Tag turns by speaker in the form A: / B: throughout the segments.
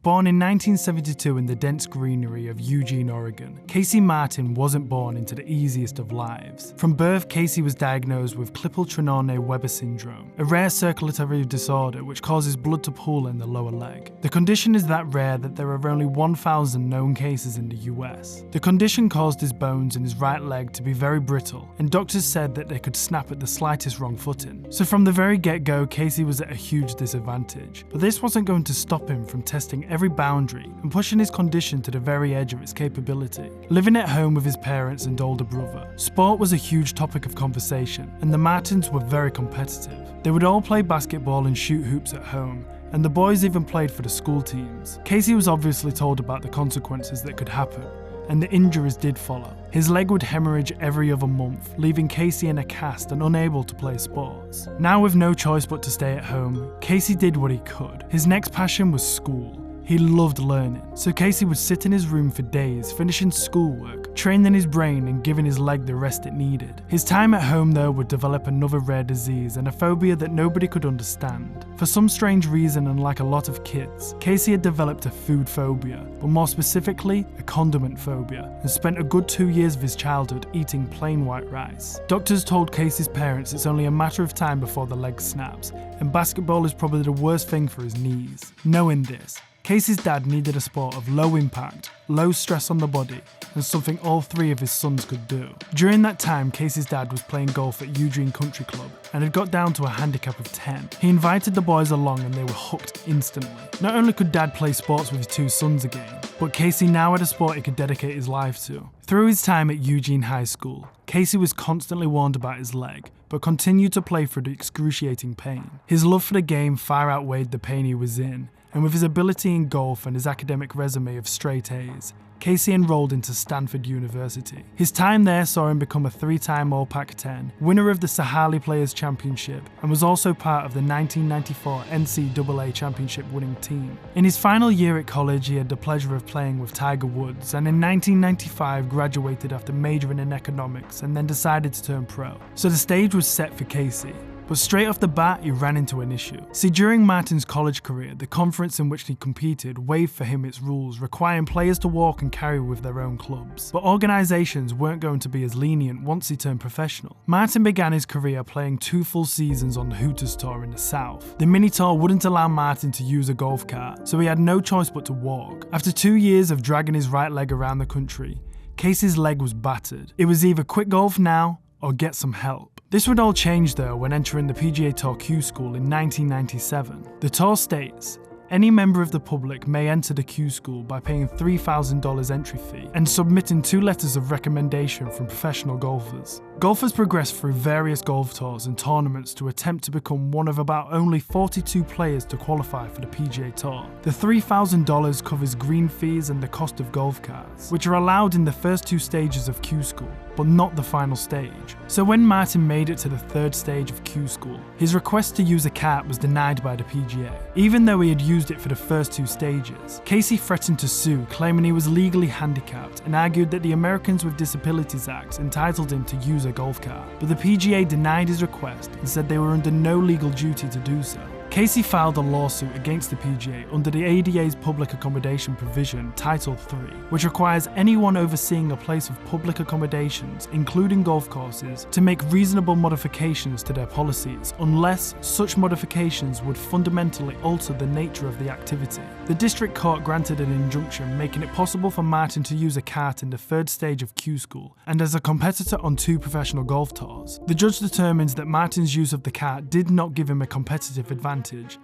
A: Born in 1972 in the dense greenery of Eugene, Oregon, Casey Martin wasn't born into the easiest of lives. From birth, Casey was diagnosed with Klippel-Trenaunay-Weber syndrome, a rare circulatory disorder which causes blood to pool in the lower leg. The condition is that rare that there are only 1,000 known cases in the US. The condition caused his bones in his right leg to be very brittle, and doctors said that they could snap at the slightest wrong footing. So from the very get-go, Casey was at a huge disadvantage. But this wasn't going to stop him from testing every boundary and pushing his condition to the very edge of its capability. Living at home with his parents and older brother, sport was a huge topic of conversation, and the Martins were very competitive. They would all play basketball and shoot hoops at home, and the boys even played for the school teams. Casey was obviously told about the consequences that could happen, and the injuries did follow. His leg would hemorrhage every other month, leaving Casey in a cast and unable to play sports. Now with no choice but to stay at home, Casey did what he could. His next passion was school. He loved learning, so Casey would sit in his room for days, finishing schoolwork, training his brain and giving his leg the rest it needed. His time at home though would develop another rare disease and a phobia that nobody could understand. For some strange reason, and like a lot of kids, Casey had developed a food phobia, but more specifically, a condiment phobia, and spent a good 2 years of his childhood eating plain white rice. Doctors told Casey's parents it's only a matter of time before the leg snaps, and basketball is probably the worst thing for his knees. Knowing this, Casey's dad needed a sport of low impact, low stress on the body, and something all three of his sons could do. During that time, Casey's dad was playing golf at Eugene Country Club and had got down to a handicap of 10. He invited the boys along and they were hooked instantly. Not only could dad play sports with his two sons again, but Casey now had a sport he could dedicate his life to. Through his time at Eugene High School, Casey was constantly warned about his leg, but continued to play through the excruciating pain. His love for the game far outweighed the pain he was in, and with his ability in golf and his academic resume of straight A's, Casey enrolled into Stanford University. His time there saw him become a 3-time All-Pac-10, winner of the Sahali Players Championship, and was also part of the 1994 NCAA Championship winning team. In his final year at college, he had the pleasure of playing with Tiger Woods, and in 1995 graduated after majoring in economics and then decided to turn pro. So the stage was set for Casey. But straight off the bat, he ran into an issue. See, during Martin's college career, the conference in which he competed waived for him its rules, requiring players to walk and carry with their own clubs. But organisations weren't going to be as lenient once he turned professional. Martin began his career playing 2 full seasons on the Hooters Tour in the South. The mini tour wouldn't allow Martin to use a golf cart, so he had no choice but to walk. After 2 years of dragging his right leg around the country, Casey's leg was battered. It was either quit golf now or get some help. This would all change though when entering the PGA Tour Q School in 1997. The tour states, any member of the public may enter the Q School by paying $3,000 entry fee and submitting 2 letters of recommendation from professional golfers. Golfers progress through various golf tours and tournaments to attempt to become one of about only 42 players to qualify for the PGA Tour. The $3,000 covers green fees and the cost of golf carts, which are allowed in the first 2 stages of Q School, but not the final stage. So when Martin made it to the 3rd stage of Q School, his request to use a cart was denied by the PGA. Even though he had used it for the first 2 stages, Casey threatened to sue, claiming he was legally handicapped, and argued that the Americans with Disabilities Act entitled him to use a golf cart. But the PGA denied his request and said they were under no legal duty to do so. Casey filed a lawsuit against the PGA under the ADA's public accommodation provision, Title III, which requires anyone overseeing a place of public accommodations, including golf courses, to make reasonable modifications to their policies, unless such modifications would fundamentally alter the nature of the activity. The district court granted an injunction making it possible for Martin to use a cart in the 3rd stage of Q School, and as a competitor on 2 professional golf tours. The judge determines that Martin's use of the cart did not give him a competitive advantage.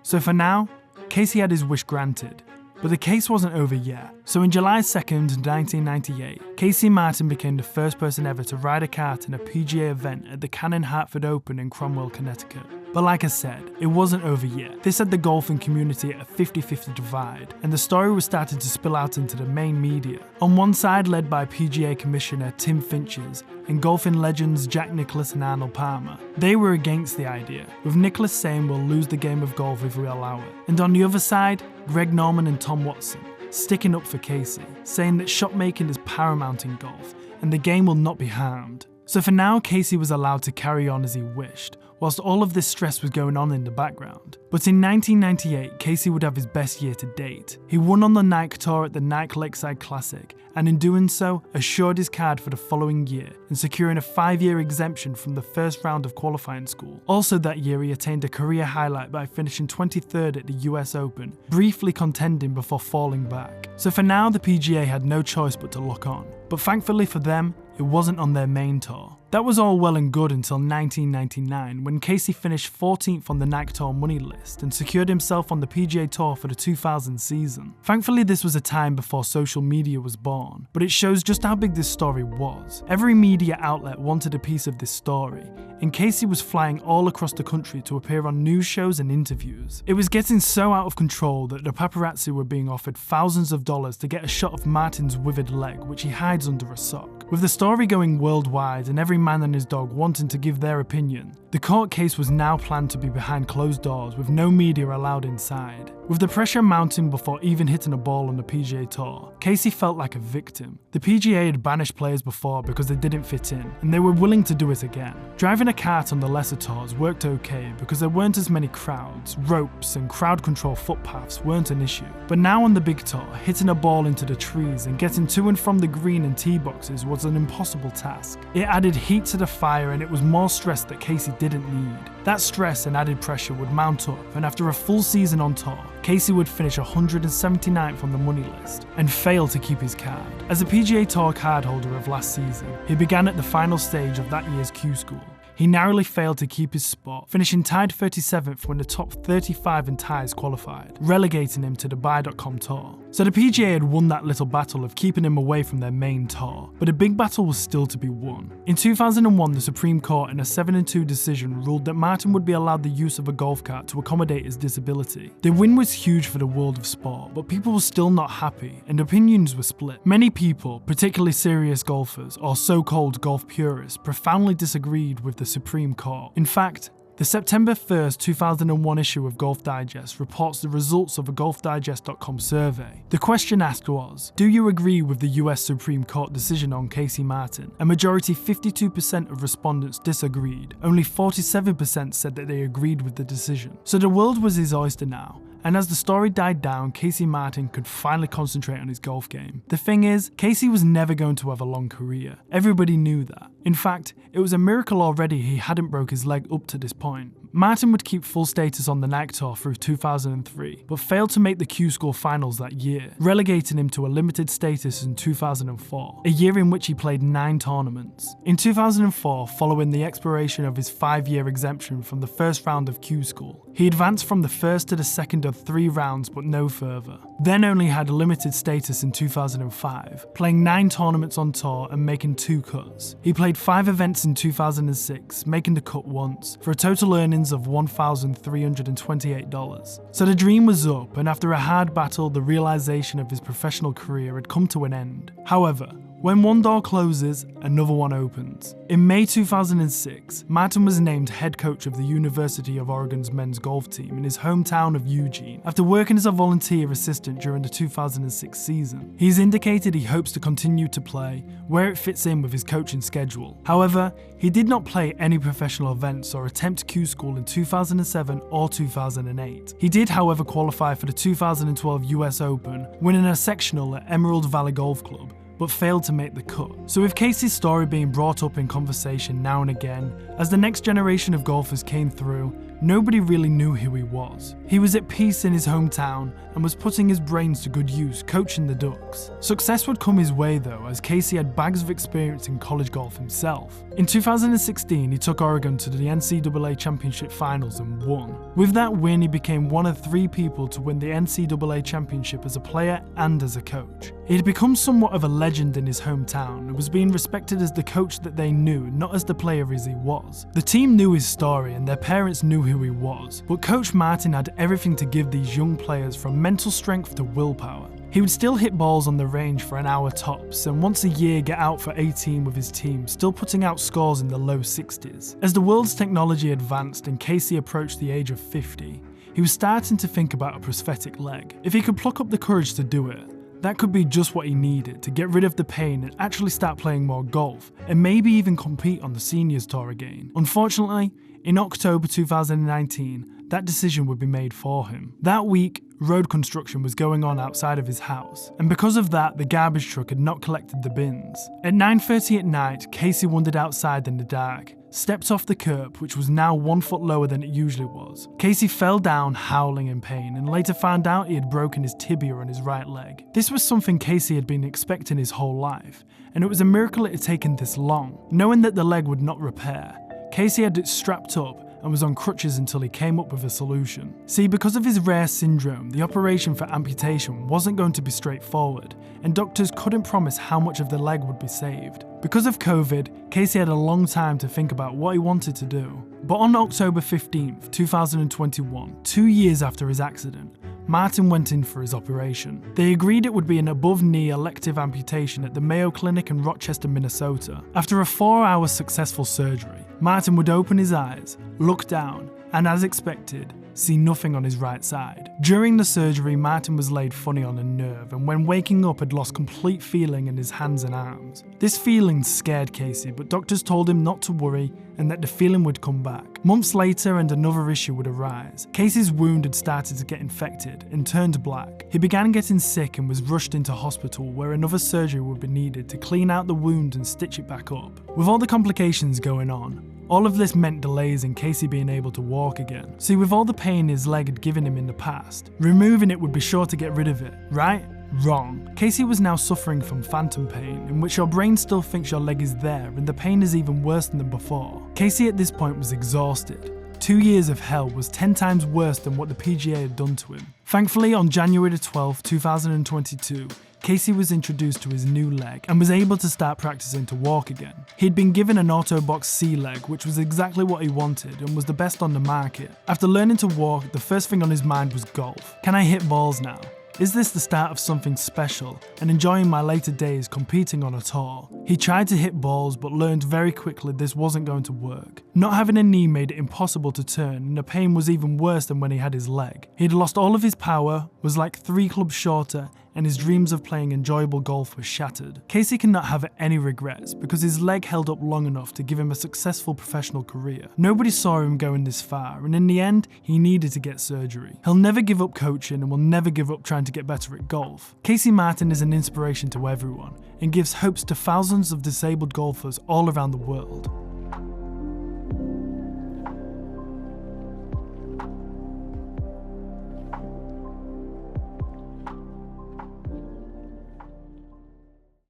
A: So for now, Casey had his wish granted. But the case wasn't over yet. So in July 2nd, 1998, Casey Martin became the first person ever to ride a cart in a PGA event at the Cannon Hartford Open in Cromwell, Connecticut. But like I said, it wasn't over yet. This had the golfing community at a 50-50 divide, and the story was starting to spill out into the main media. On one side, led by PGA Commissioner Tim Finches and golfing legends Jack Nicklaus and Arnold Palmer. They were against the idea, with Nicklaus saying we'll lose the game of golf if we allow it. And on the other side, Greg Norman and Tom Watson, sticking up for Casey, saying that shot making is paramount in golf and the game will not be harmed. So for now, Casey was allowed to carry on as he wished, whilst all of this stress was going on in the background. But in 1998, Casey would have his best year to date. He won on the Nike Tour at the Nike Lakeside Classic, and in doing so, assured his card for the following year and securing a 5-year exemption from the first round of qualifying school. Also that year, he attained a career highlight by finishing 23rd at the US Open, briefly contending before falling back. So for now, the PGA had no choice but to look on. But thankfully for them, it wasn't on their main tour. That was all well and good until 1999, when Casey finished 14th on the Nike Tour money list and secured himself on the PGA Tour for the 2000 season. Thankfully, this was a time before social media was born, but it shows just how big this story was. Every media outlet wanted a piece of this story, and Casey was flying all across the country to appear on news shows and interviews. It was getting so out of control that the paparazzi were being offered thousands of dollars to get a shot of Martin's withered leg, which he hides under a sock. With the story going worldwide and every man and his dog wanting to give their opinion, the court case was now planned to be behind closed doors with no media allowed inside. With the pressure mounting before even hitting a ball on the PGA Tour, Casey felt like a victim. The PGA had banished players before because they didn't fit in, and they were willing to do it again. Driving a kart on the lesser tours worked okay because there weren't as many crowds, ropes and crowd control footpaths weren't an issue. But now on the big tour, hitting a ball into the trees and getting to and from the green and tee boxes was an impossible task. It added heat to the fire, and it was more stress that Casey didn't need. That stress and added pressure would mount up, and after a full season on tour, Casey would finish 179th on the money list and fail to keep his card. As a PGA Tour card holder of last season, he began at the final stage of that year's Q School. He narrowly failed to keep his spot, finishing tied 37th when the top 35 in ties qualified, relegating him to the Buy.com Tour. So the PGA had won that little battle of keeping him away from their main tour, but a big battle was still to be won. In 2001, the Supreme Court in a 7-2 decision ruled that Martin would be allowed the use of a golf cart to accommodate his disability. The win was huge for the world of sport, but people were still not happy and opinions were split. Many people, particularly serious golfers or so-called golf purists, profoundly disagreed with the Supreme Court. In fact, the September 1st, 2001 issue of Golf Digest reports the results of a GolfDigest.com survey. The question asked was, do you agree with the US Supreme Court decision on Casey Martin? A majority 52% of respondents disagreed. Only 47% said that they agreed with the decision. So the world was his oyster now. And as the story died down, Casey Martin could finally concentrate on his golf game. The thing is, Casey was never going to have a long career. Everybody knew that. In fact, it was a miracle already he hadn't broke his leg up to this point. Martin would keep full status on the Nike Tour through 2003, but failed to make the Q School finals that year, relegating him to a limited status in 2004, a year in which he played 9 tournaments. In 2004, following the expiration of his 5-year exemption from the first round of Q School, he advanced from the first to the second of 3 rounds but no further. Then only had a limited status in 2005, playing 9 tournaments on tour and making 2 cuts. He played 5 events in 2006, making the cut once, for a total earnings of $1,328. So the dream was up, and after a hard battle, the realization of his professional career had come to an end. However, when one door closes, another one opens. In May 2006, Martin was named head coach of the University of Oregon's men's golf team in his hometown of Eugene after working as a volunteer assistant during the 2006 season. He's indicated he hopes to continue to play where it fits in with his coaching schedule. However, he did not play any professional events or attempt Q School in 2007 or 2008. He did, however, qualify for the 2012 US Open, winning a sectional at Emerald Valley Golf Club, but failed to make the cut. So with Casey's story being brought up in conversation now and again, as the next generation of golfers came through, nobody really knew who he was. He was at peace in his hometown and was putting his brains to good use coaching the Ducks. Success would come his way though, as Casey had bags of experience in college golf himself. In 2016, he took Oregon to the NCAA Championship Finals and won. With that win, he became one of 3 people to win the NCAA Championship as a player and as a coach. He had become somewhat of a legend in his hometown and was being respected as the coach that they knew, not as the player as he was. The team knew his story and their parents knew who he was, but Coach Martin had everything to give these young players, from mental strength to willpower. He would still hit balls on the range for an hour tops, and once a year get out for 18 with his team, still putting out scores in the low 60s. As the world's technology advanced and Casey approached the age of 50, he was starting to think about a prosthetic leg. If he could pluck up the courage to do it, that could be just what he needed to get rid of the pain and actually start playing more golf, and maybe even compete on the Seniors Tour again. Unfortunately, In October 2019, that decision would be made for him. That week, road construction was going on outside of his house, and because of that, the garbage truck had not collected the bins. At 9:30 at night, Casey wandered outside in the dark, stepped off the curb, which was now 1 foot lower than it usually was. Casey fell down, howling in pain, and later found out he had broken his tibia on his right leg. This was something Casey had been expecting his whole life, and it was a miracle it had taken this long. Knowing that the leg would not repair, Casey had it strapped up and was on crutches until he came up with a solution. See, because of his rare syndrome, the operation for amputation wasn't going to be straightforward, and doctors couldn't promise how much of the leg would be saved. Because of COVID, Casey had a long time to think about what he wanted to do. But on October 15th, 2021, 2 years after his accident, Martin went in for his operation. They agreed it would be an above-knee elective amputation at the Mayo Clinic in Rochester, Minnesota. After a 4-hour successful surgery, Martin would open his eyes, look down, and as expected, see nothing on his right side. During the surgery, Martin was laid funny on a nerve, and when waking up had lost complete feeling in his hands and arms. This feeling scared Casey, but doctors told him not to worry and that the feeling would come back. Months later, and another issue would arise. Casey's wound had started to get infected and turned black. He began getting sick and was rushed into hospital, where another surgery would be needed to clean out the wound and stitch it back up. With all the complications going on, all of this meant delays in Casey being able to walk again. See, with all the pain his leg had given him in the past, removing it would be sure to get rid of it, right? Wrong. Casey was now suffering from phantom pain, in which your brain still thinks your leg is there and the pain is even worse than before. Casey at this point was exhausted. 2 years of hell was 10 times worse than what the PGA had done to him. Thankfully, on January 12, 2022, Casey was introduced to his new leg and was able to start practicing to walk again. He'd been given an Autobox C leg, which was exactly what he wanted and was the best on the market. After learning to walk, the first thing on his mind was golf. Can I hit balls now? Is this the start of something special and enjoying my later days competing on a tour? He tried to hit balls but learned very quickly this wasn't going to work. Not having a knee made it impossible to turn, and the pain was even worse than when he had his leg. He'd lost all of his power, was like 3 clubs shorter, and his dreams of playing enjoyable golf were shattered. Casey cannot have any regrets because his leg held up long enough to give him a successful professional career. Nobody saw him going this far, and in the end, he needed to get surgery. He'll never give up coaching and will never give up trying to get better at golf. Casey Martin is an inspiration to everyone and gives hopes to thousands of disabled golfers all around the world.